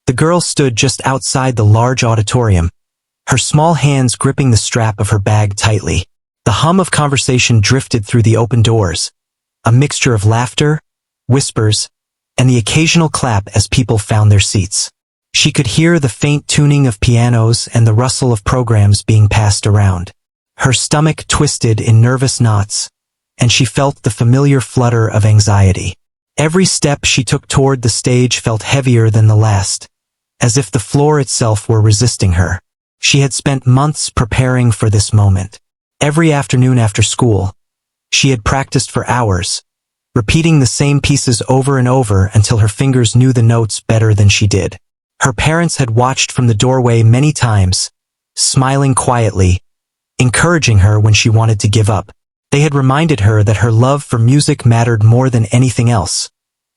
The girl stood just outside the large auditorium, her small hands gripping the strap of her bag tightly. The hum of conversation drifted through the open doors, a mixture of laughter, whispers, and the occasional clap as people found their seats. She could hear the faint tuning of pianos and the rustle of programs being passed around. Her stomach twisted in nervous knots, and she felt the familiar flutter of anxiety. Every step she took toward the stage felt heavier than the last, as if the floor itself were resisting her. She had spent months preparing for this moment. Every afternoon after school, she had practiced for hours, repeating the same pieces over and over until her fingers knew the notes better than she did. Her parents had watched from the doorway many times, smiling quietly, encouraging her when she wanted to give up. They had reminded her that her love for music mattered more than anything else,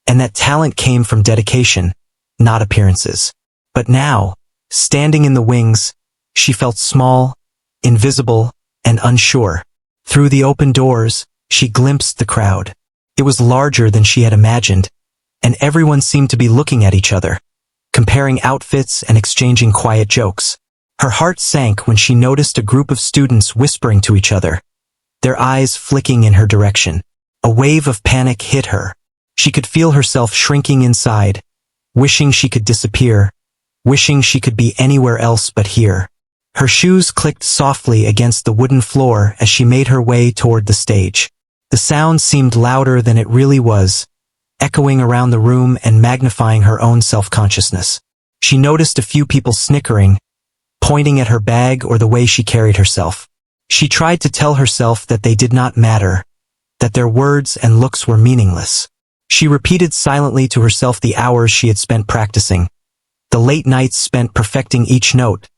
and that talent came from dedication, not appearances. But now, standing in the wings, she felt small, invisible, and unsure. Through the open doors, she glimpsed the crowd. It was larger than she had imagined, and everyone seemed to be looking at each other, comparing outfits and exchanging quiet jokes. Her heart sank when she noticed a group of students whispering to each other, their eyes flicking in her direction. A wave of panic hit her. She could feel herself shrinking inside, wishing she could disappear, wishing she could be anywhere else but here. Her shoes clicked softly against the wooden floor as she made her way toward the stage. The sound seemed louder than it really was, echoing around the room and magnifying her own self-consciousness. She noticed a few people snickering, pointing at her bag or the way she carried herself. She tried to tell herself that they did not matter, that their words and looks were meaningless. She repeated silently to herself the hours she had spent practicing, the late nights spent perfecting each note,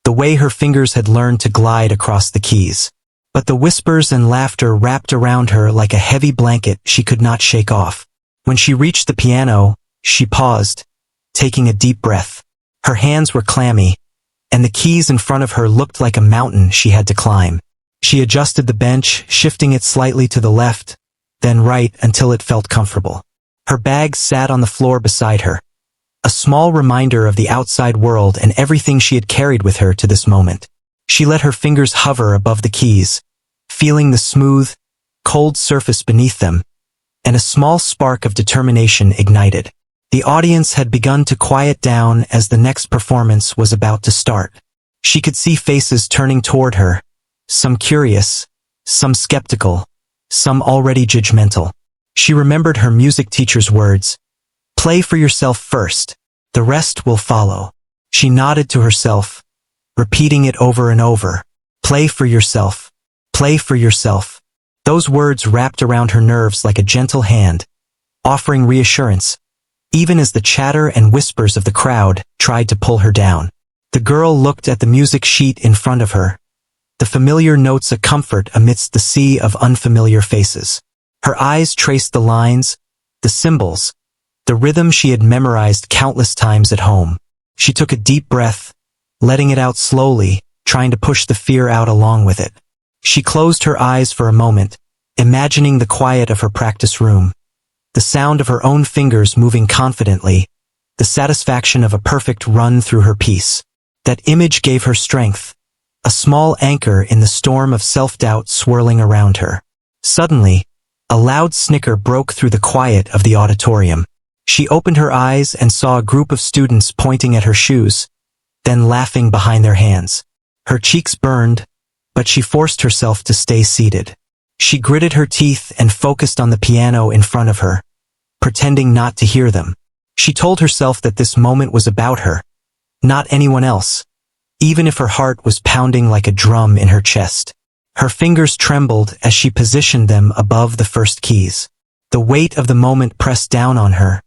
the way her fingers had learned to glide across the keys. But the whispers and laughter wrapped around her like a heavy blanket she could not shake off. When she reached the piano, she paused, taking a deep breath. Her hands were clammy, and the keys in front of her looked like a mountain she had to climb. She adjusted the bench, shifting it slightly to the left, then right until it felt comfortable. Her bag sat on the floor beside her, a small reminder of the outside world and everything she had carried with her to this moment. She let her fingers hover above the keys, feeling the smooth, cold surface beneath them, and a small spark of determination ignited. The audience had begun to quiet down as the next performance was about to start. She could see faces turning toward her, some curious, some skeptical, some already judgmental. She remembered her music teacher's words, "Play for yourself first, the rest will follow." She nodded to herself, repeating it over and over. Play for yourself. Play for yourself. Those words wrapped around her nerves like a gentle hand, offering reassurance, even as the chatter and whispers of the crowd tried to pull her down. The girl looked at the music sheet in front of her, the familiar notes a comfort amidst the sea of unfamiliar faces. Her eyes traced the lines, the symbols, the rhythm she had memorized countless times at home. She took a deep breath, letting it out slowly, trying to push the fear out along with it. She closed her eyes for a moment, imagining the quiet of her practice room, the sound of her own fingers moving confidently, the satisfaction of a perfect run through her piece. That image gave her strength, a small anchor in the storm of self-doubt swirling around her. Suddenly, a loud snicker broke through the quiet of the auditorium. She opened her eyes and saw a group of students pointing at her shoes, then laughing behind their hands. Her cheeks burned, but she forced herself to stay seated. She gritted her teeth and focused on the piano in front of her, pretending not to hear them. She told herself that this moment was about her, not anyone else, even if her heart was pounding like a drum in her chest. Her fingers trembled as she positioned them above the first keys. The weight of the moment pressed down on her,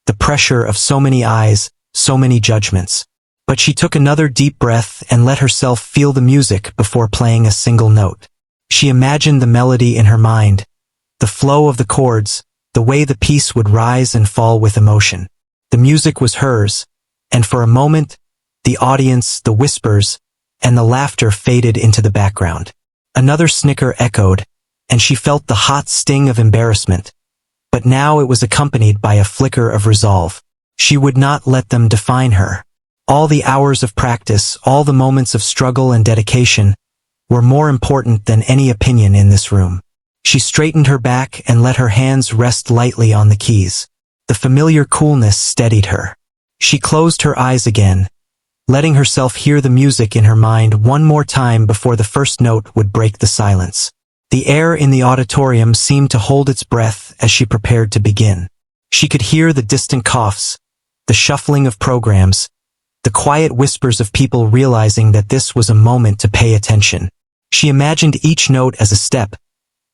the pressure of so many eyes, so many judgments. But she took another deep breath and let herself feel the music before playing a single note. She imagined the melody in her mind, the flow of the chords, the way the piece would rise and fall with emotion. The music was hers, and for a moment, the audience, the whispers, and the laughter faded into the background. Another snicker echoed, and she felt the hot sting of embarrassment, but now it was accompanied by a flicker of resolve. She would not let them define her. All the hours of practice, all the moments of struggle and dedication, were more important than any opinion in this room. She straightened her back and let her hands rest lightly on the keys. The familiar coolness steadied her. She closed her eyes again, letting herself hear the music in her mind one more time before the first note would break the silence. The air in the auditorium seemed to hold its breath as she prepared to begin. She could hear the distant coughs, the shuffling of programs, the quiet whispers of people realizing that this was a moment to pay attention. She imagined each note as a step,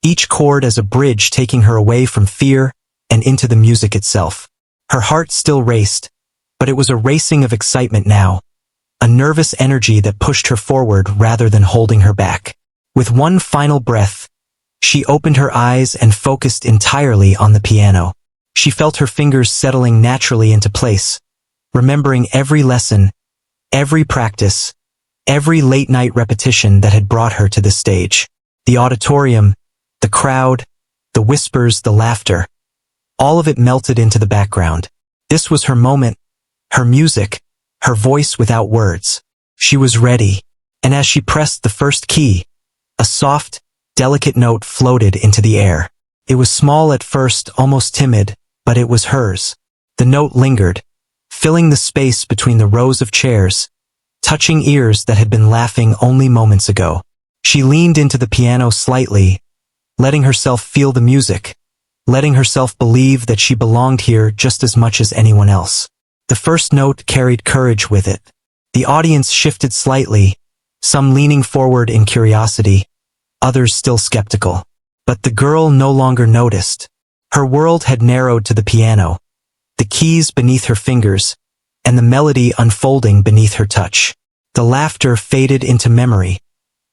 each chord as a bridge taking her away from fear and into the music itself. Her heart still raced, but it was a racing of excitement now, a nervous energy that pushed her forward rather than holding her back. With one final breath, she opened her eyes and focused entirely on the piano. She felt her fingers settling naturally into place, remembering every lesson, every practice, every late-night repetition that had brought her to the stage. The auditorium, the crowd, the whispers, the laughter, all of it melted into the background. This was her moment, her music, her voice without words. She was ready, and as she pressed the first key, a soft, delicate note floated into the air. It was small at first, almost timid, but it was hers. The note lingered, filling the space between the rows of chairs, touching ears that had been laughing only moments ago. She leaned into the piano slightly, letting herself feel the music, letting herself believe that she belonged here just as much as anyone else. The first note carried courage with it. The audience shifted slightly, some leaning forward in curiosity, others still skeptical. But the girl no longer noticed. Her world had narrowed to the piano, the keys beneath her fingers, and the melody unfolding beneath her touch. The laughter faded into memory,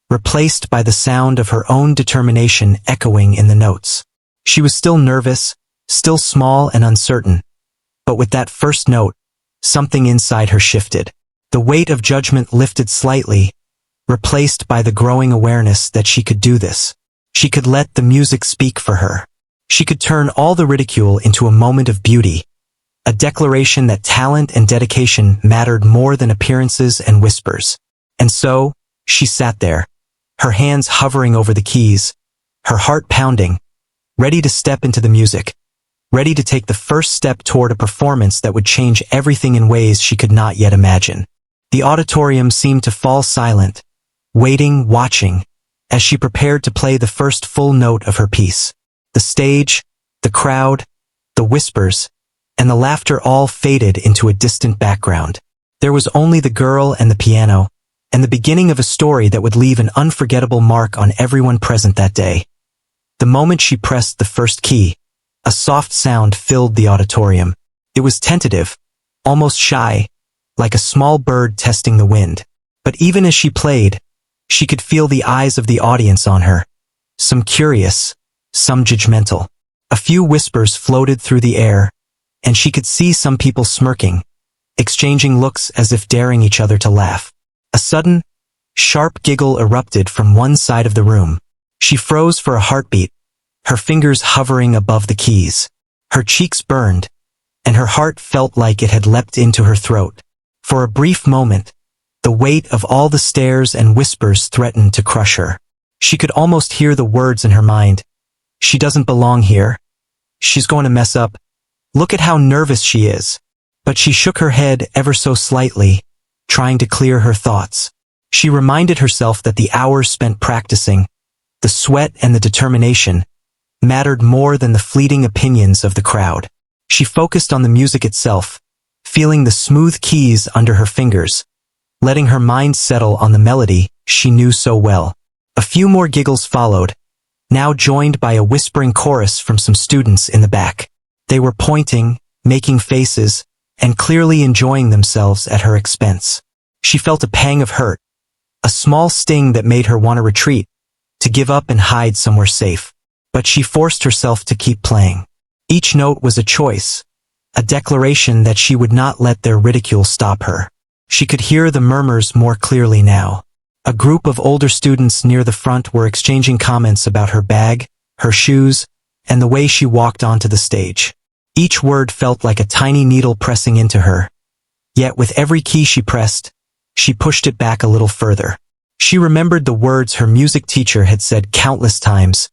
replaced by the sound of her own determination echoing in the notes. She was still nervous, still small and uncertain, but with that first note, something inside her shifted. The weight of judgment lifted slightly, replaced by the growing awareness that she could do this. She could let the music speak for her. She could turn all the ridicule into a moment of beauty, a declaration that talent and dedication mattered more than appearances and whispers. And so, she sat there, her hands hovering over the keys, her heart pounding, ready to step into the music, ready to take the first step toward a performance that would change everything in ways she could not yet imagine. The auditorium seemed to fall silent, waiting, watching, as she prepared to play the first full note of her piece. The stage, the crowd, the whispers, and the laughter all faded into a distant background. There was only the girl and the piano, and the beginning of a story that would leave an unforgettable mark on everyone present that day. The moment she pressed the first key, a soft sound filled the auditorium. It was tentative, almost shy, like a small bird testing the wind. But even as she played, she could feel the eyes of the audience on her, some curious, some judgmental. A few whispers floated through the air, and she could see some people smirking, exchanging looks as if daring each other to laugh. A sudden, sharp giggle erupted from one side of the room. She froze for a heartbeat, her fingers hovering above the keys. Her cheeks burned, and her heart felt like it had leapt into her throat. For a brief moment, the weight of all the stares and whispers threatened to crush her. She could almost hear the words in her mind. She doesn't belong here. She's going to mess up. Look at how nervous she is. But she shook her head ever so slightly, trying to clear her thoughts. She reminded herself that the hours spent practicing, the sweat and the determination, mattered more than the fleeting opinions of the crowd. She focused on the music itself, feeling the smooth keys under her fingers, letting her mind settle on the melody she knew so well. A few more giggles followed, now joined by a whispering chorus from some students in the back. They were pointing, making faces, and clearly enjoying themselves at her expense. She felt a pang of hurt, a small sting that made her want to retreat, to give up and hide somewhere safe. But she forced herself to keep playing. Each note was a choice, a declaration that she would not let their ridicule stop her. She could hear the murmurs more clearly now. A group of older students near the front were exchanging comments about her bag, her shoes, and the way she walked onto the stage. Each word felt like a tiny needle pressing into her. Yet with every key she pressed, she pushed it back a little further. She remembered the words her music teacher had said countless times.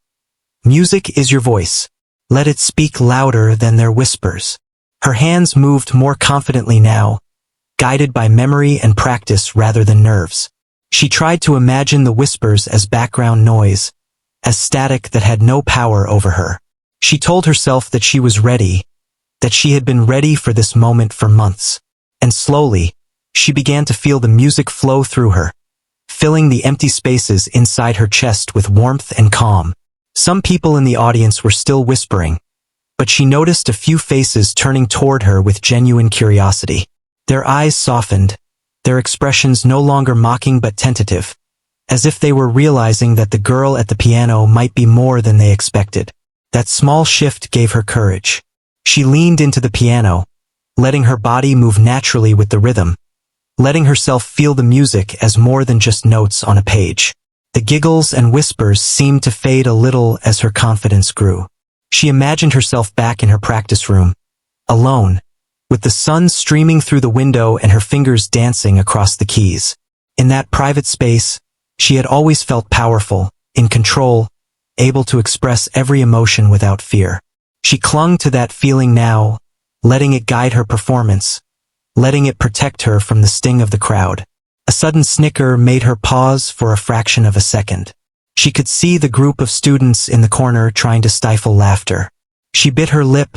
Music is your voice. Let it speak louder than their whispers. Her hands moved more confidently now, guided by memory and practice rather than nerves. She tried to imagine the whispers as background noise, as static that had no power over her. She told herself that she was ready, that she had been ready for this moment for months. And slowly, she began to feel the music flow through her, filling the empty spaces inside her chest with warmth and calm. Some people in the audience were still whispering, but she noticed a few faces turning toward her with genuine curiosity. Their eyes softened, their expressions no longer mocking but tentative, as if they were realizing that the girl at the piano might be more than they expected. That small shift gave her courage. She leaned into the piano, letting her body move naturally with the rhythm, letting herself feel the music as more than just notes on a page. The giggles and whispers seemed to fade a little as her confidence grew. She imagined herself back in her practice room, alone, with the sun streaming through the window and her fingers dancing across the keys. In that private space, she had always felt powerful, in control, able to express every emotion without fear. She clung to that feeling now, letting it guide her performance, letting it protect her from the sting of the crowd. A sudden snicker made her pause for a fraction of a second. She could see the group of students in the corner trying to stifle laughter. She bit her lip,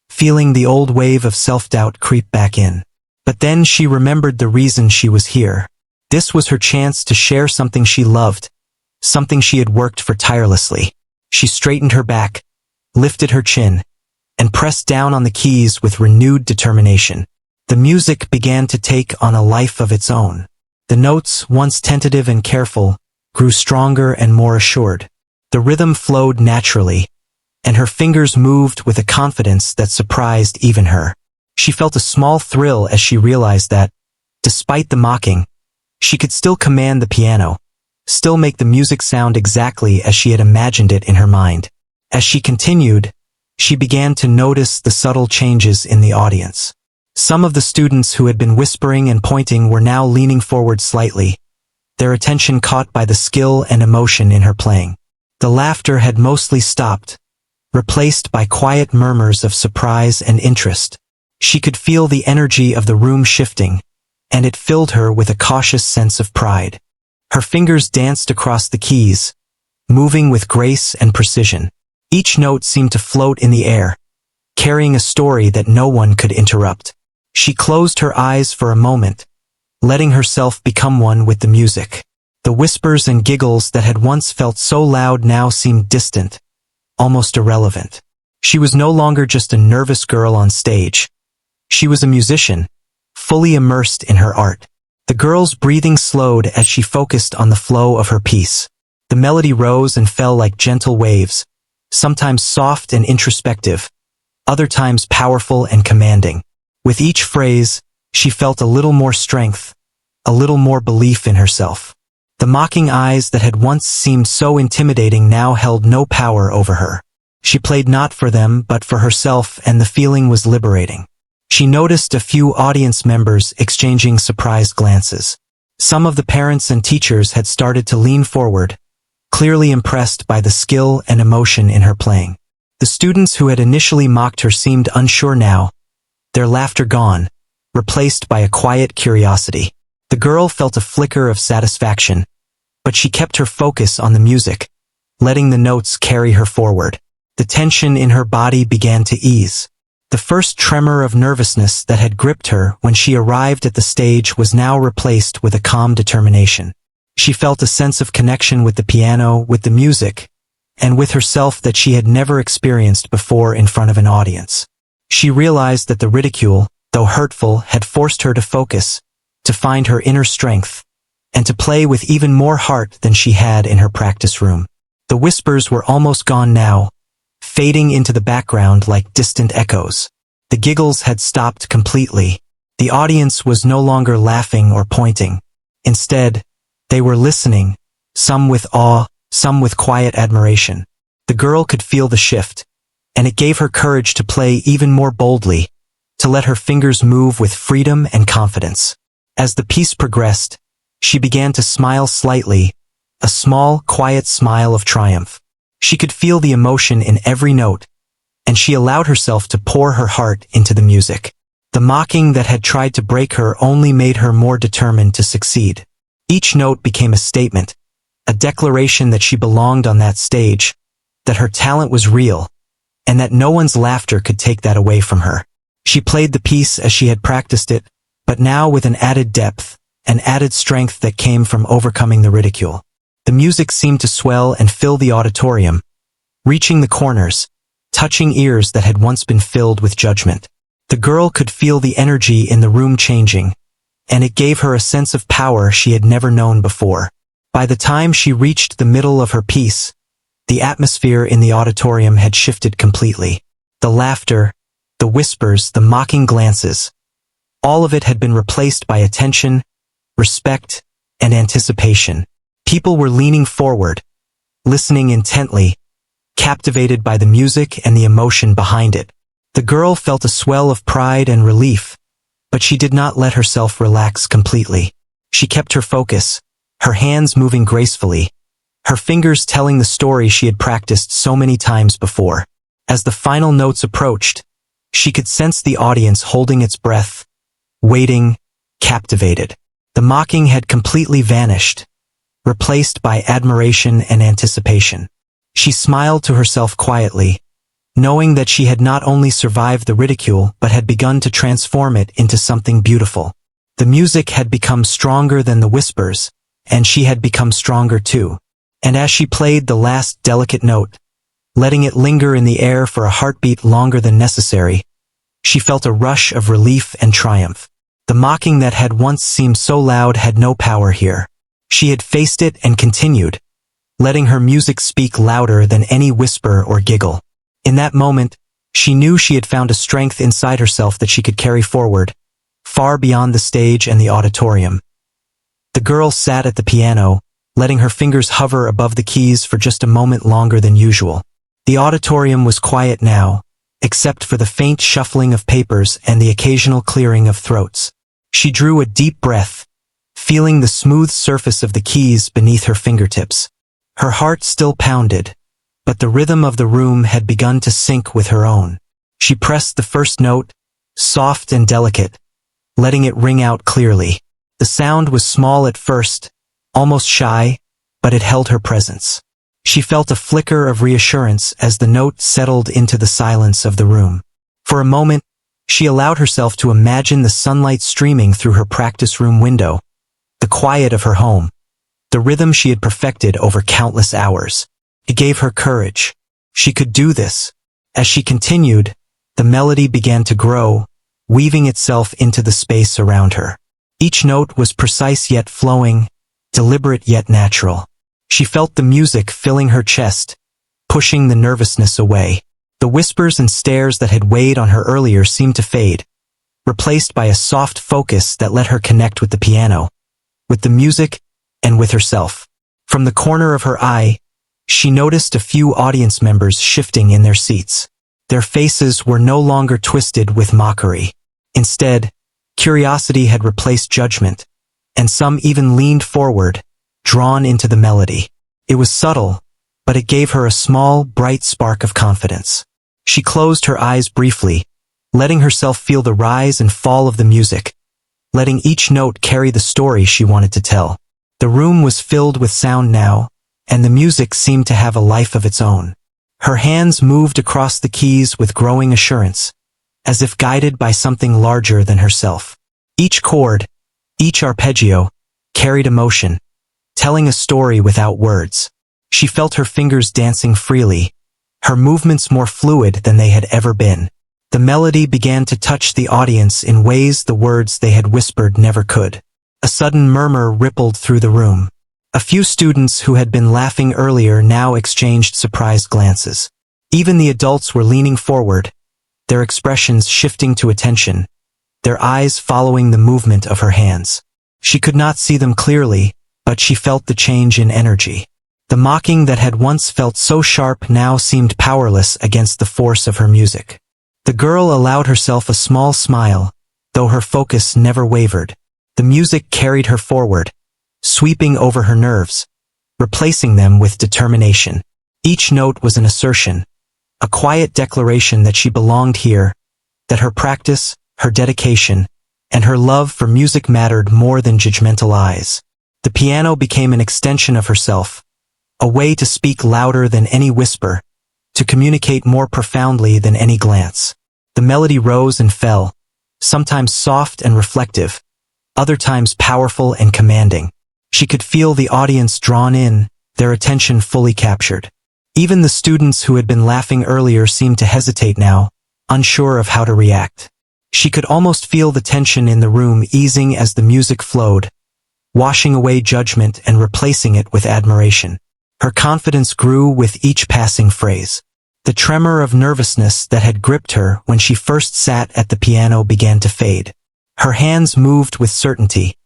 feeling the old wave of self-doubt creep back in. But then she remembered the reason she was here. This was her chance to share something she loved, something she had worked for tirelessly. She straightened her back, lifted her chin, and pressed down on the keys with renewed determination. The music began to take on a life of its own. The notes, once tentative and careful, grew stronger and more assured. The rhythm flowed naturally, and her fingers moved with a confidence that surprised even her. She felt a small thrill as she realized that, despite the mocking, she could still command the piano, still make the music sound exactly as she had imagined it in her mind. As she continued, she began to notice the subtle changes in the audience. Some of the students who had been whispering and pointing were now leaning forward slightly, their attention caught by the skill and emotion in her playing. The laughter had mostly stopped, replaced by quiet murmurs of surprise and interest. She could feel the energy of the room shifting, and it filled her with a cautious sense of pride. Her fingers danced across the keys, moving with grace and precision. Each note seemed to float in the air, carrying a story that no one could interrupt. She closed her eyes for a moment, letting herself become one with the music. The whispers and giggles that had once felt so loud now seemed distant, almost irrelevant. She was no longer just a nervous girl on stage. She was a musician, fully immersed in her art. The girl's breathing slowed as she focused on the flow of her piece. The melody rose and fell like gentle waves, sometimes soft and introspective, other times powerful and commanding. With each phrase, she felt a little more strength, a little more belief in herself. The mocking eyes that had once seemed so intimidating now held no power over her. She played not for them but for herself, and the feeling was liberating. She noticed a few audience members exchanging surprised glances. Some of the parents and teachers had started to lean forward, clearly impressed by the skill and emotion in her playing. The students who had initially mocked her seemed unsure now, their laughter gone, replaced by a quiet curiosity. The girl felt a flicker of satisfaction, but she kept her focus on the music, letting the notes carry her forward. The tension in her body began to ease. The first tremor of nervousness that had gripped her when she arrived at the stage was now replaced with a calm determination. She felt a sense of connection with the piano, with the music, and with herself that she had never experienced before in front of an audience. She realized that the ridicule, though hurtful, had forced her to focus, to find her inner strength, and to play with even more heart than she had in her practice room. The whispers were almost gone now, fading into the background like distant echoes. The giggles had stopped completely. The audience was no longer laughing or pointing. Instead, they were listening, some with awe, some with quiet admiration. The girl could feel the shift, and it gave her courage to play even more boldly, to let her fingers move with freedom and confidence. As the piece progressed, she began to smile slightly, a small, quiet smile of triumph. She could feel the emotion in every note, and she allowed herself to pour her heart into the music. The mocking that had tried to break her only made her more determined to succeed. Each note became a statement, a declaration that she belonged on that stage, that her talent was real, and that no one's laughter could take that away from her. She played the piece as she had practiced it, but now with an added depth, an added strength that came from overcoming the ridicule. The music seemed to swell and fill the auditorium, reaching the corners, touching ears that had once been filled with judgment. The girl could feel the energy in the room changing, and it gave her a sense of power she had never known before. By the time she reached the middle of her piece, the atmosphere in the auditorium had shifted completely. The laughter, the whispers, the mocking glances, all of it had been replaced by attention, respect, and anticipation. People were leaning forward, listening intently, captivated by the music and the emotion behind it. The girl felt a swell of pride and relief, but she did not let herself relax completely. She kept her focus, her hands moving gracefully, her fingers telling the story she had practiced so many times before. As the final notes approached, she could sense the audience holding its breath, waiting, captivated. The mocking had completely vanished, replaced by admiration and anticipation. She smiled to herself quietly, knowing that she had not only survived the ridicule but had begun to transform it into something beautiful. The music had become stronger than the whispers, and she had become stronger too. And as she played the last delicate note, letting it linger in the air for a heartbeat longer than necessary, she felt a rush of relief and triumph. The mocking that had once seemed so loud had no power here. She had faced it and continued, letting her music speak louder than any whisper or giggle. In that moment, she knew she had found a strength inside herself that she could carry forward, far beyond the stage and the auditorium. The girl sat at the piano, letting her fingers hover above the keys for just a moment longer than usual. The auditorium was quiet now, except for the faint shuffling of papers and the occasional clearing of throats. She drew a deep breath, feeling the smooth surface of the keys beneath her fingertips. Her heart still pounded, but the rhythm of the room had begun to sync with her own. She pressed the first note, soft and delicate, letting it ring out clearly. The sound was small at first, almost shy, but it held her presence. She felt a flicker of reassurance as the note settled into the silence of the room. For a moment, she allowed herself to imagine the sunlight streaming through her practice room window, the quiet of her home, the rhythm she had perfected over countless hours. It gave her courage. She could do this. As she continued, the melody began to grow, weaving itself into the space around her. Each note was precise yet flowing, deliberate yet natural. She felt the music filling her chest, pushing the nervousness away. The whispers and stares that had weighed on her earlier seemed to fade, replaced by a soft focus that let her connect with the piano, with the music, and with herself. From the corner of her eye, she noticed a few audience members shifting in their seats. Their faces were no longer twisted with mockery. Instead, curiosity had replaced judgment, and some even leaned forward, drawn into the melody. It was subtle, but it gave her a small, bright spark of confidence. She closed her eyes briefly, letting herself feel the rise and fall of the music, letting each note carry the story she wanted to tell. The room was filled with sound now, and the music seemed to have a life of its own. Her hands moved across the keys with growing assurance, as if guided by something larger than herself. Each chord, each arpeggio, carried emotion, telling a story without words. She felt her fingers dancing freely, her movements more fluid than they had ever been. The melody began to touch the audience in ways the words they had whispered never could. A sudden murmur rippled through the room. A few students who had been laughing earlier now exchanged surprised glances. Even the adults were leaning forward, their expressions shifting to attention, their eyes following the movement of her hands. She could not see them clearly, but she felt the change in energy. The mocking that had once felt so sharp now seemed powerless against the force of her music. The girl allowed herself a small smile, though her focus never wavered. The music carried her forward, sweeping over her nerves, replacing them with determination. Each note was an assertion, a quiet declaration that she belonged here, that her practice, her dedication, and her love for music mattered more than judgmental eyes. The piano became an extension of herself, a way to speak louder than any whisper, to communicate more profoundly than any glance. The melody rose and fell, sometimes soft and reflective, other times powerful and commanding. She could feel the audience drawn in, their attention fully captured. Even the students who had been laughing earlier seemed to hesitate now, unsure of how to react. She could almost feel the tension in the room easing as the music flowed, washing away judgment and replacing it with admiration. Her confidence grew with each passing phrase. The tremor of nervousness that had gripped her when she first sat at the piano began to fade. Her hands moved with certainty,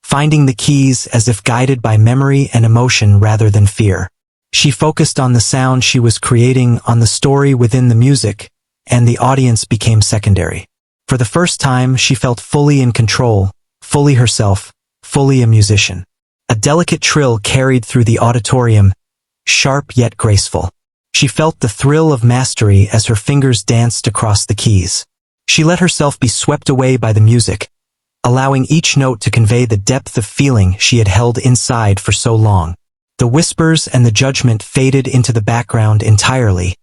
finding the keys as if guided by memory and emotion rather than fear. She focused on the sound she was creating, on the story within the music, and the audience became secondary. For the first time, she felt fully in control, fully herself, fully a musician. A delicate trill carried through the auditorium, sharp yet graceful. She felt the thrill of mastery as her fingers danced across the keys. She let herself be swept away by the music, allowing each note to convey the depth of feeling she had held inside for so long. The whispers and the judgment faded into the background entirely,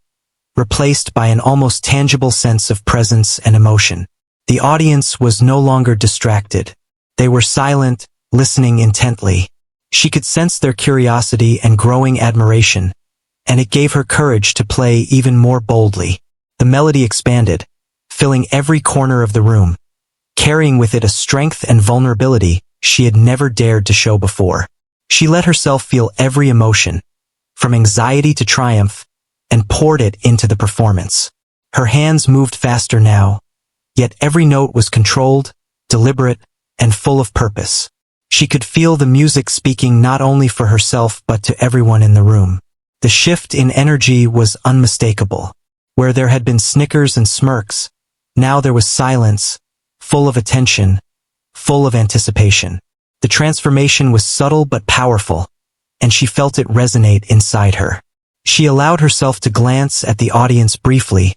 replaced by an almost tangible sense of presence and emotion. The audience was no longer distracted. They were silent, listening intently. She could sense their curiosity and growing admiration, and it gave her courage to play even more boldly. The melody expanded, filling every corner of the room, carrying with it a strength and vulnerability she had never dared to show before. She let herself feel every emotion, from anxiety to triumph, and poured it into the performance. Her hands moved faster now, yet every note was controlled, deliberate, and full of purpose. She could feel the music speaking not only for herself but to everyone in the room. The shift in energy was unmistakable. Where there had been snickers and smirks, now there was silence, full of attention, full of anticipation. The transformation was subtle but powerful, and she felt it resonate inside her. She allowed herself to glance at the audience briefly,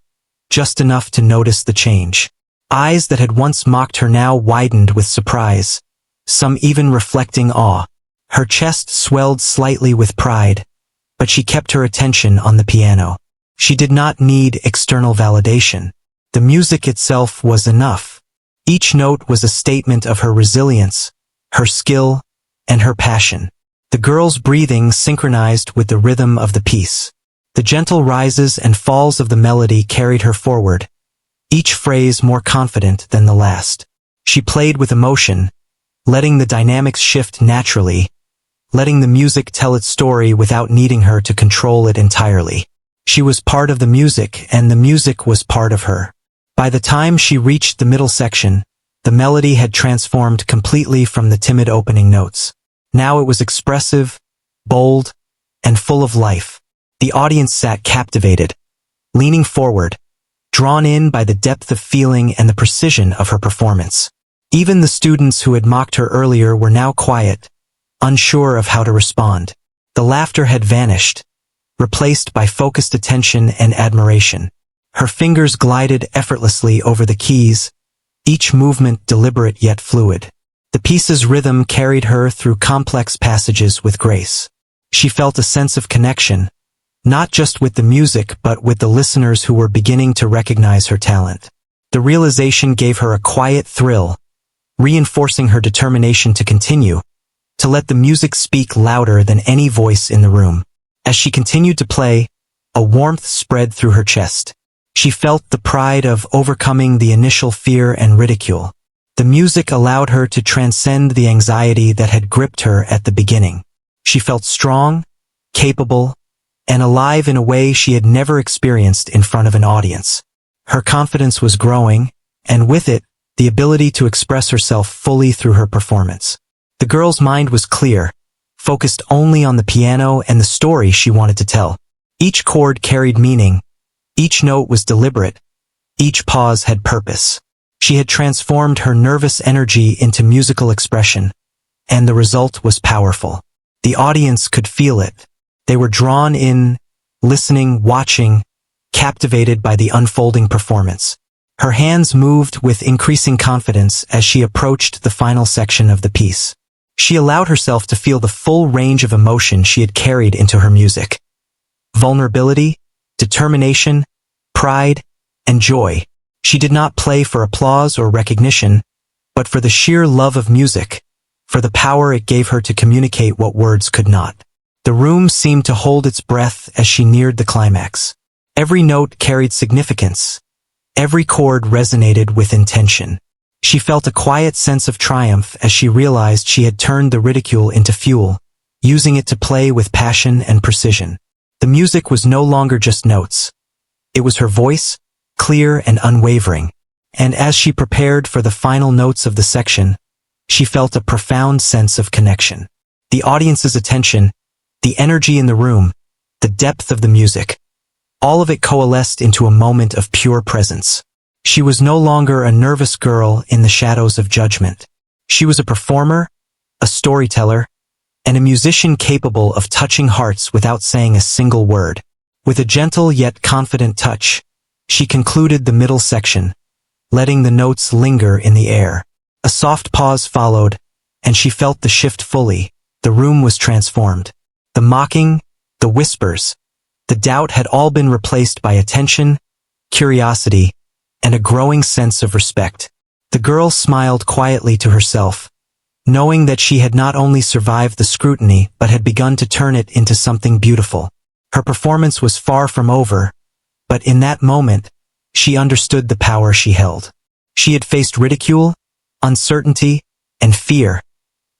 just enough to notice the change. Eyes that had once mocked her now widened with surprise, some even reflecting awe. Her chest swelled slightly with pride, but she kept her attention on the piano. She did not need external validation. The music itself was enough. Each note was a statement of her resilience, her skill, and her passion. The girl's breathing synchronized with the rhythm of the piece. The gentle rises and falls of the melody carried her forward, each phrase more confident than the last. She played with emotion, letting the dynamics shift naturally, letting the music tell its story without needing her to control it entirely. She was part of the music, and the music was part of her. By the time she reached the middle section, the melody had transformed completely from the timid opening notes. Now it was expressive, bold, and full of life. The audience sat captivated, leaning forward, drawn in by the depth of feeling and the precision of her performance. Even the students who had mocked her earlier were now quiet, unsure of how to respond. The laughter had vanished, replaced by focused attention and admiration. Her fingers glided effortlessly over the keys, each movement deliberate yet fluid. The piece's rhythm carried her through complex passages with grace. She felt a sense of connection, not just with the music but with the listeners who were beginning to recognize her talent. The realization gave her a quiet thrill, reinforcing her determination to continue, to let the music speak louder than any voice in the room. As she continued to play, a warmth spread through her chest. She felt the pride of overcoming the initial fear and ridicule. The music allowed her to transcend the anxiety that had gripped her at the beginning. She felt strong, capable, and alive in a way she had never experienced in front of an audience. Her confidence was growing, and with it, the ability to express herself fully through her performance. The girl's mind was clear, focused only on the piano and the story she wanted to tell. Each chord carried meaning, each note was deliberate, each pause had purpose. She had transformed her nervous energy into musical expression, and the result was powerful. The audience could feel it. They were drawn in, listening, watching, captivated by the unfolding performance. Her hands moved with increasing confidence as she approached the final section of the piece. She allowed herself to feel the full range of emotion she had carried into her music. Vulnerability, determination, pride, and joy. She did not play for applause or recognition, but for the sheer love of music, for the power it gave her to communicate what words could not. The room seemed to hold its breath as she neared the climax. Every note carried significance. Every chord resonated with intention. She felt a quiet sense of triumph as she realized she had turned the ridicule into fuel, using it to play with passion and precision. The music was no longer just notes. It was her voice, clear and unwavering. And as she prepared for the final notes of the section, she felt a profound sense of connection. The audience's attention, the energy in the room, the depth of the music, all of it coalesced into a moment of pure presence. She was no longer a nervous girl in the shadows of judgment. She was a performer, a storyteller, and a musician capable of touching hearts without saying a single word. With a gentle yet confident touch, she concluded the middle section, letting the notes linger in the air. A soft pause followed, and she felt the shift fully. The room was transformed. The mocking, the whispers, the doubt had all been replaced by attention, curiosity, and a growing sense of respect. The girl smiled quietly to herself, knowing that she had not only survived the scrutiny but had begun to turn it into something beautiful. Her performance was far from over, but in that moment, she understood the power she held. She had faced ridicule, uncertainty, and fear,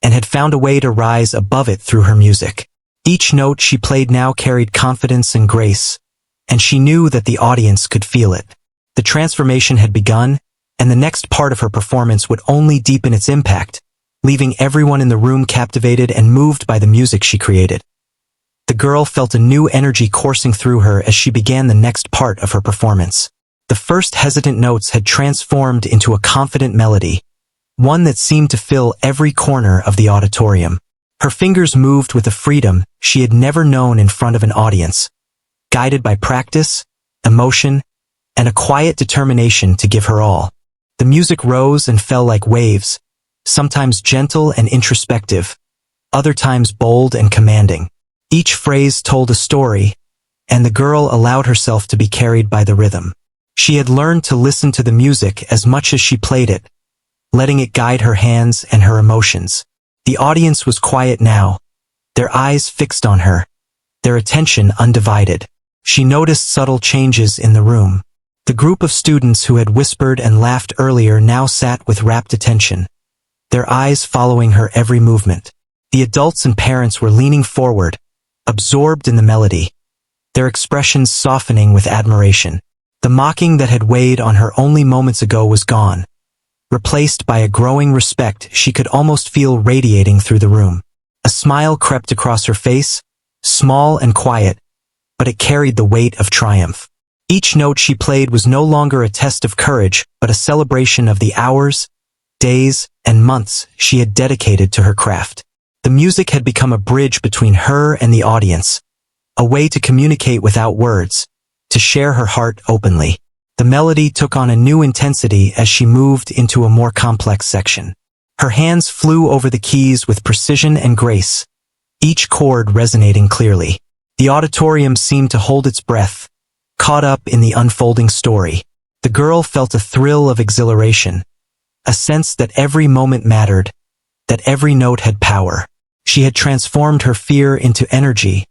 and had found a way to rise above it through her music. Each note she played now carried confidence and grace, and she knew that the audience could feel it. The transformation had begun, and the next part of her performance would only deepen its impact, leaving everyone in the room captivated and moved by the music she created. The girl felt a new energy coursing through her as she began the next part of her performance. The first hesitant notes had transformed into a confident melody, one that seemed to fill every corner of the auditorium. Her fingers moved with a freedom she had never known in front of an audience, guided by practice, emotion, and a quiet determination to give her all. The music rose and fell like waves, sometimes gentle and introspective, other times bold and commanding. Each phrase told a story, and the girl allowed herself to be carried by the rhythm. She had learned to listen to the music as much as she played it, letting it guide her hands and her emotions. The audience was quiet now, their eyes fixed on her, their attention undivided. She noticed subtle changes in the room. The group of students who had whispered and laughed earlier now sat with rapt attention, their eyes following her every movement. The adults and parents were leaning forward, absorbed in the melody, their expressions softening with admiration. The mocking that had weighed on her only moments ago was gone, replaced by a growing respect she could almost feel radiating through the room. A smile crept across her face, small and quiet, but it carried the weight of triumph. Each note she played was no longer a test of courage, but a celebration of the hours, days, and months she had dedicated to her craft. The music had become a bridge between her and the audience, a way to communicate without words, to share her heart openly. The melody took on a new intensity as she moved into a more complex section. Her hands flew over the keys with precision and grace, each chord resonating clearly. The auditorium seemed to hold its breath, caught up in the unfolding story. The girl felt a thrill of exhilaration, a sense that every moment mattered, that every note had power. She had transformed her fear into energy,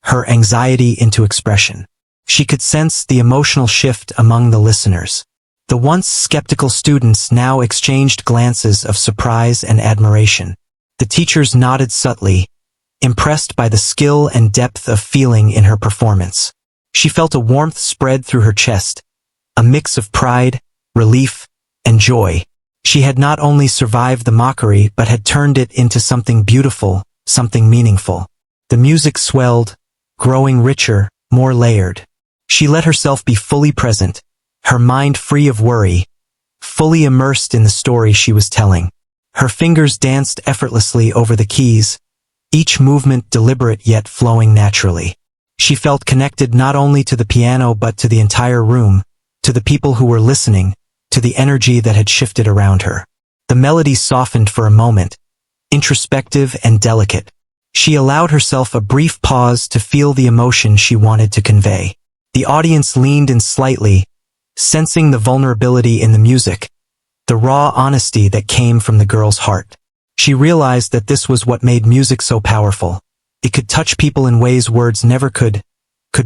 her anxiety into expression. She could sense the emotional shift among the listeners. The once skeptical students now exchanged glances of surprise and admiration. The teachers nodded subtly, impressed by the skill and depth of feeling in her performance. She felt a warmth spread through her chest, a mix of pride, relief, and joy. She had not only survived the mockery but had turned it into something beautiful, something meaningful. The music swelled, growing richer, more layered. She let herself be fully present, her mind free of worry, fully immersed in the story she was telling. Her fingers danced effortlessly over the keys, each movement deliberate yet flowing naturally. She felt connected not only to the piano but to the entire room, to the people who were listening, to the energy that had shifted around her. The melody softened for a moment, introspective and delicate. She allowed herself a brief pause to feel the emotion she wanted to convey. The audience leaned in slightly, sensing the vulnerability in the music, the raw honesty that came from the girl's heart. She realized that this was what made music so powerful. It could touch people in ways words never could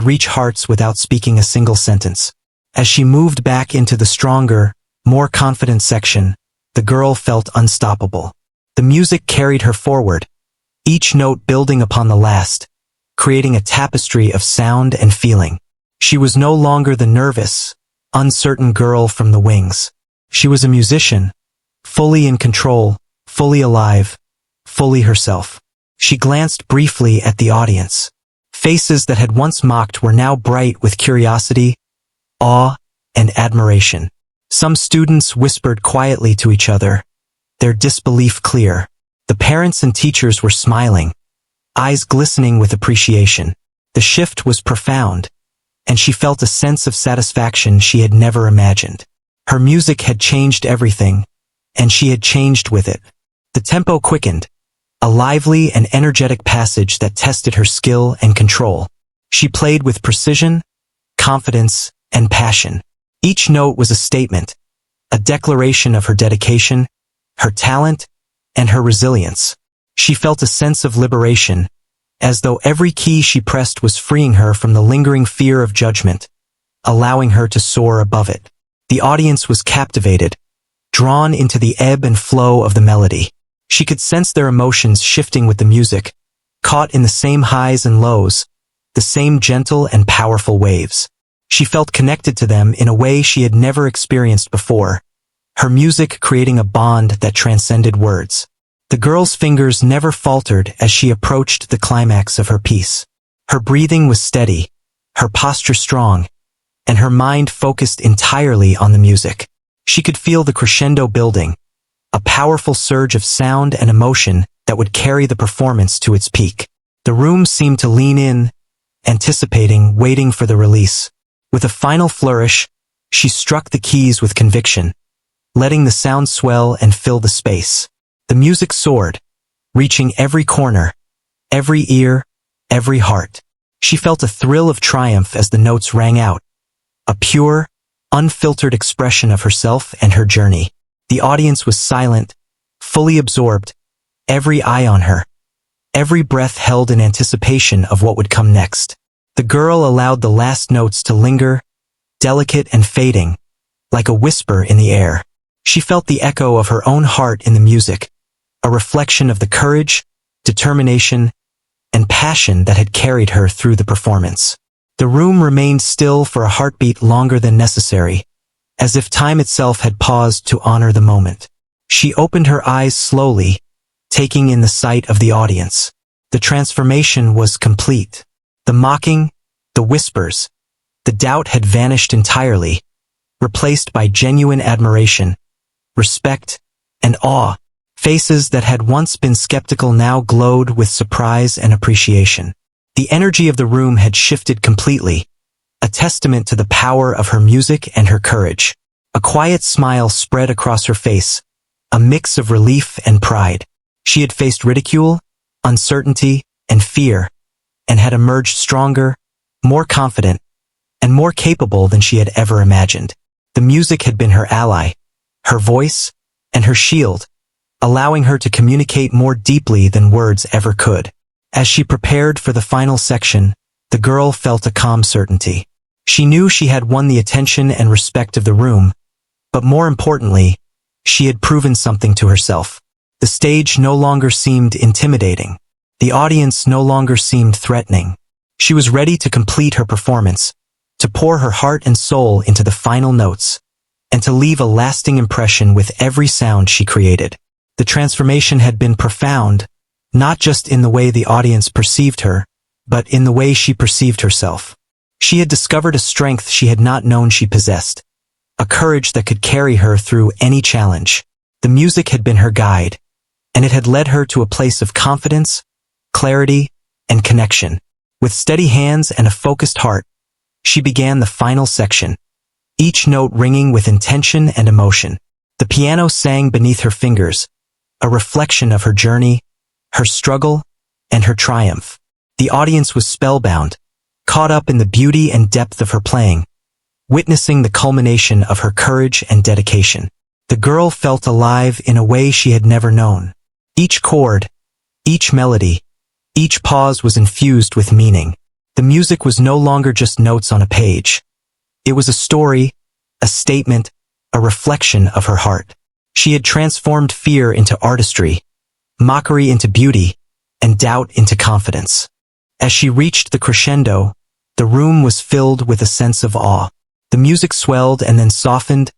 reach hearts without speaking a single sentence. As she moved back into the stronger, more confident section, the girl felt unstoppable. The music carried her forward, each note building upon the last, creating a tapestry of sound and feeling. She was no longer the nervous, uncertain girl from the wings. She was a musician, fully in control, fully alive, fully herself. She glanced briefly at the audience. Faces that had once mocked were now bright with curiosity, awe, and admiration. Some students whispered quietly to each other, their disbelief clear. The parents and teachers were smiling, eyes glistening with appreciation. The shift was profound, and she felt a sense of satisfaction she had never imagined. Her music had changed everything, and she had changed with it. The tempo quickened, a lively and energetic passage that tested her skill and control. She played with precision, confidence, and passion. Each note was a statement, a declaration of her dedication, her talent, and her resilience. She felt a sense of liberation, as though every key she pressed was freeing her from the lingering fear of judgment, allowing her to soar above it. The audience was captivated, drawn into the ebb and flow of the melody. She could sense their emotions shifting with the music, caught in the same highs and lows, the same gentle and powerful waves. She felt connected to them in a way she had never experienced before, her music creating a bond that transcended words. The girl's fingers never faltered as she approached the climax of her piece. Her breathing was steady, her posture strong, and her mind focused entirely on the music. She could feel the crescendo building, a powerful surge of sound and emotion that would carry the performance to its peak. The room seemed to lean in, anticipating, waiting for the release. With a final flourish, she struck the keys with conviction, letting the sound swell and fill the space. The music soared, reaching every corner, every ear, every heart. She felt a thrill of triumph as the notes rang out, a pure, unfiltered expression of herself and her journey. The audience was silent, fully absorbed, every eye on her, every breath held in anticipation of what would come next. The girl allowed the last notes to linger, delicate and fading, like a whisper in the air. She felt the echo of her own heart in the music, a reflection of the courage, determination, and passion that had carried her through the performance. The room remained still for a heartbeat longer than necessary, as if time itself had paused to honor the moment. She opened her eyes slowly, taking in the sight of the audience. The transformation was complete. The mocking, the whispers, the doubt had vanished entirely, replaced by genuine admiration, respect, and awe. Faces that had once been skeptical now glowed with surprise and appreciation. The energy of the room had shifted completely, a testament to the power of her music and her courage. A quiet smile spread across her face, a mix of relief and pride. She had faced ridicule, uncertainty, and fear, and had emerged stronger, more confident, and more capable than she had ever imagined. The music had been her ally, her voice, and her shield, allowing her to communicate more deeply than words ever could. As she prepared for the final section, the girl felt a calm certainty. She knew she had won the attention and respect of the room, but more importantly, she had proven something to herself. The stage no longer seemed intimidating. The audience no longer seemed threatening. She was ready to complete her performance, to pour her heart and soul into the final notes, and to leave a lasting impression with every sound she created. The transformation had been profound, not just in the way the audience perceived her, but in the way she perceived herself. She had discovered a strength she had not known she possessed, a courage that could carry her through any challenge. The music had been her guide, and it had led her to a place of confidence, clarity, and connection. With steady hands and a focused heart, she began the final section, each note ringing with intention and emotion. The piano sang beneath her fingers, a reflection of her journey, her struggle, and her triumph. The audience was spellbound, caught up in the beauty and depth of her playing, witnessing the culmination of her courage and dedication. The girl felt alive in a way she had never known. Each chord, each melody, each pause was infused with meaning. The music was no longer just notes on a page. It was a story, a statement, a reflection of her heart. She had transformed fear into artistry, mockery into beauty, and doubt into confidence. As she reached the crescendo, the room was filled with a sense of awe. The music swelled and then softened,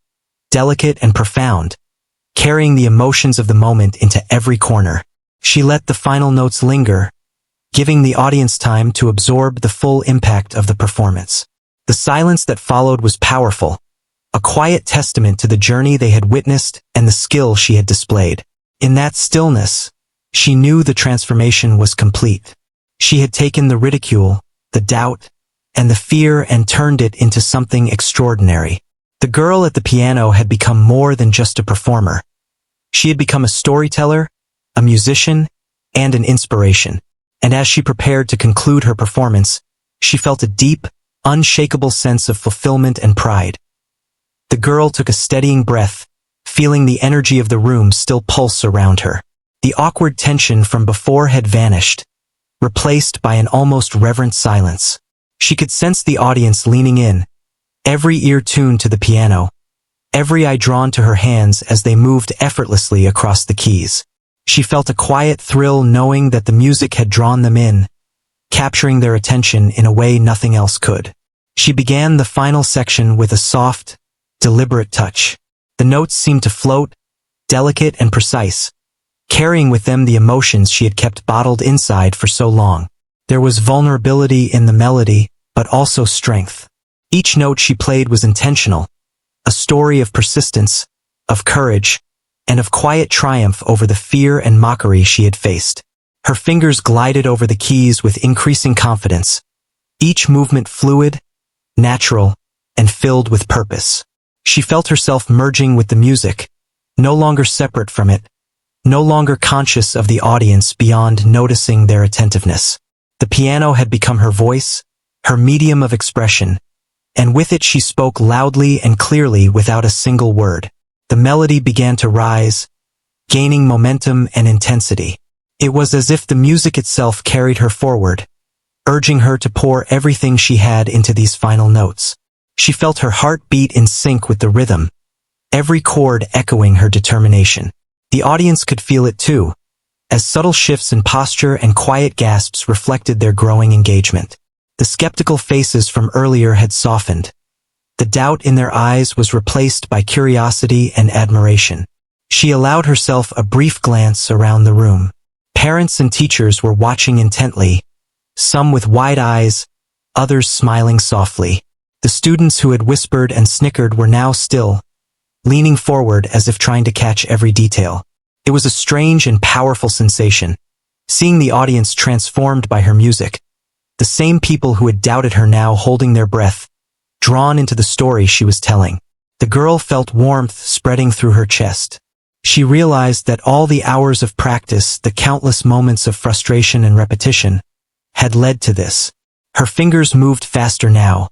delicate and profound, carrying the emotions of the moment into every corner. She let the final notes linger, giving the audience time to absorb the full impact of the performance. The silence that followed was powerful, a quiet testament to the journey they had witnessed and the skill she had displayed. In that stillness, she knew the transformation was complete. She had taken the ridicule, the doubt, and the fear and turned it into something extraordinary. The girl at the piano had become more than just a performer. She had become a storyteller, a musician, and an inspiration. And as she prepared to conclude her performance, she felt a deep, unshakable sense of fulfillment and pride. The girl took a steadying breath, feeling the energy of the room still pulse around her. The awkward tension from before had vanished, replaced by an almost reverent silence. She could sense the audience leaning in, every ear tuned to the piano, every eye drawn to her hands as they moved effortlessly across the keys. She felt a quiet thrill knowing that the music had drawn them in, capturing their attention in a way nothing else could. She began the final section with a soft, deliberate touch. The notes seemed to float, delicate and precise, carrying with them the emotions she had kept bottled inside for so long. There was vulnerability in the melody, but also strength. Each note she played was intentional, a story of persistence, of courage, and of quiet triumph over the fear and mockery she had faced. Her fingers glided over the keys with increasing confidence, each movement fluid, natural, and filled with purpose. She felt herself merging with the music, no longer separate from it, no longer conscious of the audience beyond noticing their attentiveness. The piano had become her voice, her medium of expression, and with it she spoke loudly and clearly without a single word. The melody began to rise, gaining momentum and intensity. It was as if the music itself carried her forward, urging her to pour everything she had into these final notes. She felt her heart beat in sync with the rhythm, every chord echoing her determination. The audience could feel it too, as subtle shifts in posture and quiet gasps reflected their growing engagement. The skeptical faces from earlier had softened. The doubt in their eyes was replaced by curiosity and admiration. She allowed herself a brief glance around the room. Parents and teachers were watching intently, some with wide eyes, others smiling softly. The students who had whispered and snickered were now still, leaning forward as if trying to catch every detail. It was a strange and powerful sensation, seeing the audience transformed by her music. The same people who had doubted her now holding their breath, drawn into the story she was telling. The girl felt warmth spreading through her chest. She realized that all the hours of practice, the countless moments of frustration and repetition, had led to this. Her fingers moved faster now,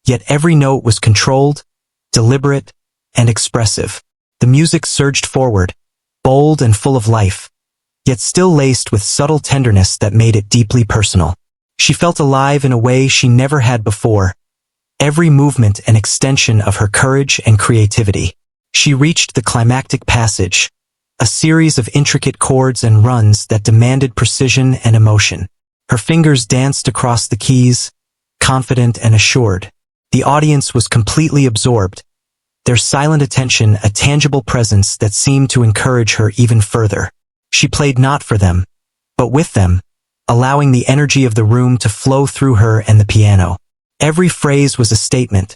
yet every note was controlled, deliberate, and expressive. The music surged forward, bold and full of life, yet still laced with subtle tenderness that made it deeply personal. She felt alive in a way she never had before, every movement an extension of her courage and creativity. She reached the climactic passage, a series of intricate chords and runs that demanded precision and emotion. Her fingers danced across the keys, confident and assured. The audience was completely absorbed, their silent attention a tangible presence that seemed to encourage her even further. She played not for them, but with them, allowing the energy of the room to flow through her and the piano. Every phrase was a statement,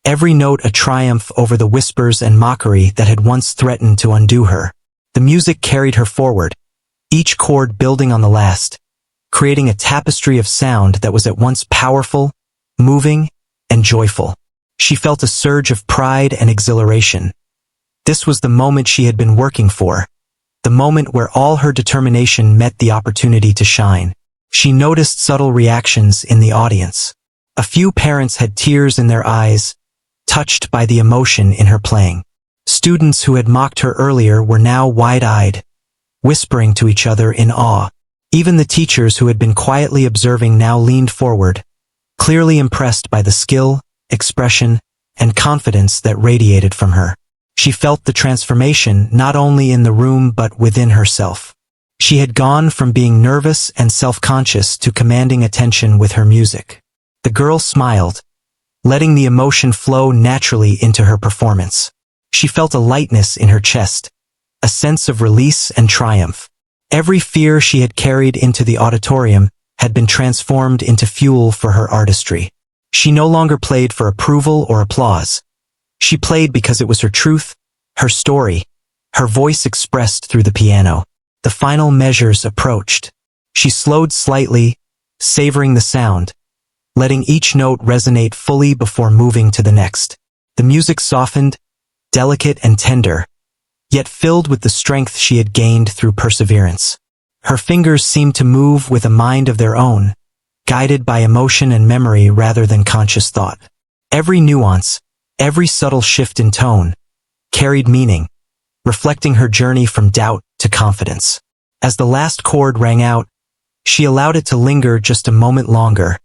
every note a triumph over the whispers and mockery that had once threatened to undo her. The music carried her forward, each chord building on the last, creating a tapestry of sound that was at once powerful, moving, and joyful. She felt a surge of pride and exhilaration. This was the moment she had been working for, the moment where all her determination met the opportunity to shine. She noticed subtle reactions in the audience. A few parents had tears in their eyes, touched by the emotion in her playing. Students who had mocked her earlier were now wide-eyed, whispering to each other in awe. Even the teachers who had been quietly observing now leaned forward, clearly impressed by the skill, expression, and confidence that radiated from her. She felt the transformation not only in the room but within herself. She had gone from being nervous and self-conscious to commanding attention with her music. The girl smiled, letting the emotion flow naturally into her performance. She felt a lightness in her chest, a sense of release and triumph. Every fear she had carried into the auditorium had been transformed into fuel for her artistry. She no longer played for approval or applause. She played because it was her truth, her story, her voice expressed through the piano. The final measures approached. She slowed slightly, savoring the sound, letting each note resonate fully before moving to the next. The music softened, delicate and tender, yet filled with the strength she had gained through perseverance. Her fingers seemed to move with a mind of their own, guided by emotion and memory rather than conscious thought. Every nuance, every subtle shift in tone, carried meaning, reflecting her journey from doubt to confidence. As the last chord rang out, she allowed it to linger just a moment longer,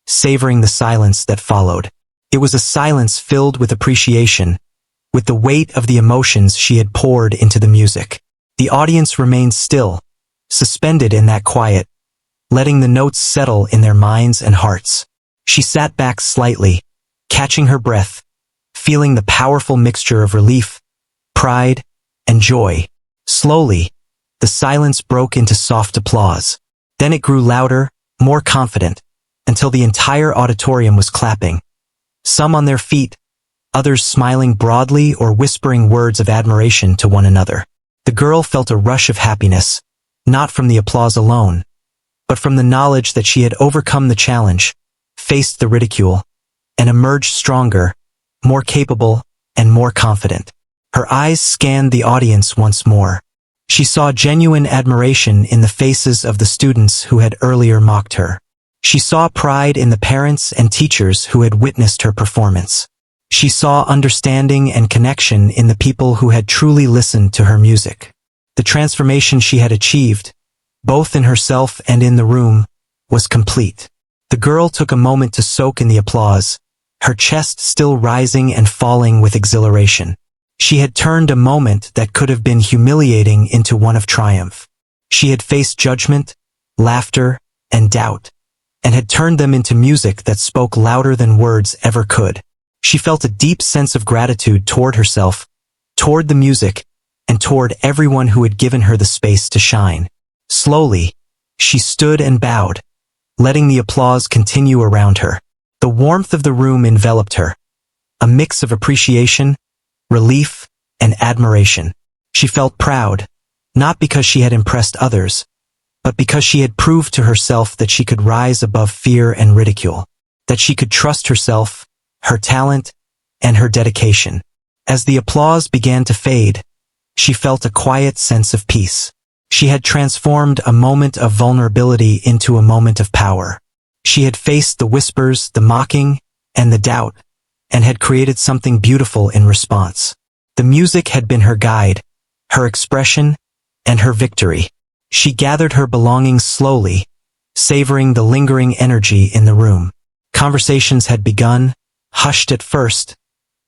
savoring the silence that followed. It was a silence filled with appreciation, with the weight of the emotions she had poured into the music. The audience remained still, suspended in that quiet, letting the notes settle in their minds and hearts. She sat back slightly, catching her breath, feeling the powerful mixture of relief, pride, and joy. Slowly, the silence broke into soft applause. Then it grew louder, more confident, until the entire auditorium was clapping. Some on their feet, others smiling broadly or whispering words of admiration to one another. The girl felt a rush of happiness, not from the applause alone, but from the knowledge that she had overcome the challenge, faced the ridicule, and emerged stronger, more capable, and more confident. Her eyes scanned the audience once more. She saw genuine admiration in the faces of the students who had earlier mocked her. She saw pride in the parents and teachers who had witnessed her performance. She saw understanding and connection in the people who had truly listened to her music. The transformation she had achieved, both in herself and in the room, was complete. The girl took a moment to soak in the applause, her chest still rising and falling with exhilaration. She had turned a moment that could have been humiliating into one of triumph. She had faced judgment, laughter, and doubt, and had turned them into music that spoke louder than words ever could. She felt a deep sense of gratitude toward herself, toward the music, and toward everyone who had given her the space to shine. Slowly, she stood and bowed, letting the applause continue around her. The warmth of the room enveloped her, a mix of appreciation, relief, and admiration. She felt proud, not because she had impressed others, but because she had proved to herself that she could rise above fear and ridicule, that she could trust herself, her talent, and her dedication. As the applause began to fade, she felt a quiet sense of peace. She had transformed a moment of vulnerability into a moment of power. She had faced the whispers, the mocking, and the doubt, and had created something beautiful in response. The music had been her guide, her expression, and her victory. She gathered her belongings slowly, savoring the lingering energy in the room. Conversations had begun, hushed at first,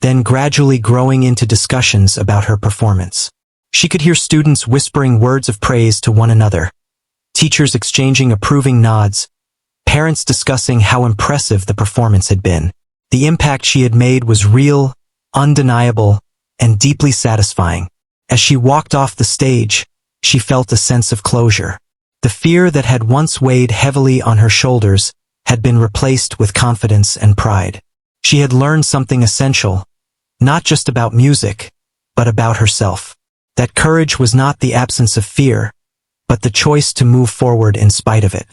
then gradually growing into discussions about her performance. She could hear students whispering words of praise to one another, teachers exchanging approving nods, parents discussing how impressive the performance had been. The impact she had made was real, undeniable, and deeply satisfying. As she walked off the stage, she felt a sense of closure. The fear that had once weighed heavily on her shoulders had been replaced with confidence and pride. She had learned something essential, not just about music, but about herself. That courage was not the absence of fear, but the choice to move forward in spite of it.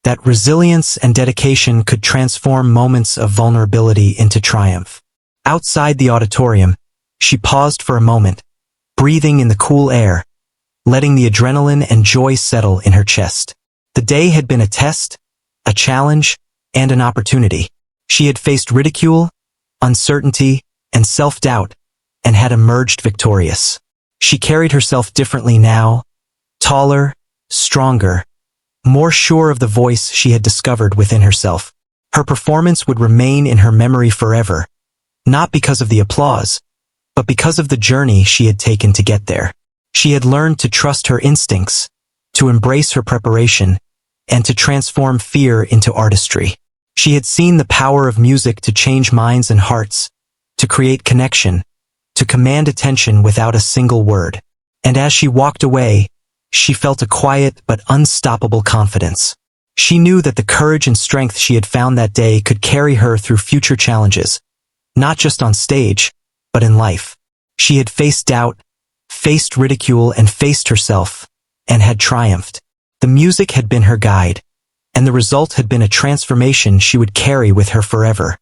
That resilience and dedication could transform moments of vulnerability into triumph. Outside the auditorium, she paused for a moment, breathing in the cool air, letting the adrenaline and joy settle in her chest. The day had been a test, a challenge, and an opportunity. She had faced ridicule, uncertainty, and self-doubt, and had emerged victorious. She carried herself differently now, taller, stronger, more sure of the voice she had discovered within herself. Her performance would remain in her memory forever, not because of the applause, but because of the journey she had taken to get there. She had learned to trust her instincts, to embrace her preparation, and to transform fear into artistry. She had seen the power of music to change minds and hearts, to create connection, to command attention without a single word. And as she walked away, she felt a quiet but unstoppable confidence. She knew that the courage and strength she had found that day could carry her through future challenges, not just on stage, but in life. She had faced doubt, faced ridicule, and faced herself, and had triumphed. The music had been her guide, and the result had been a transformation she would carry with her forever.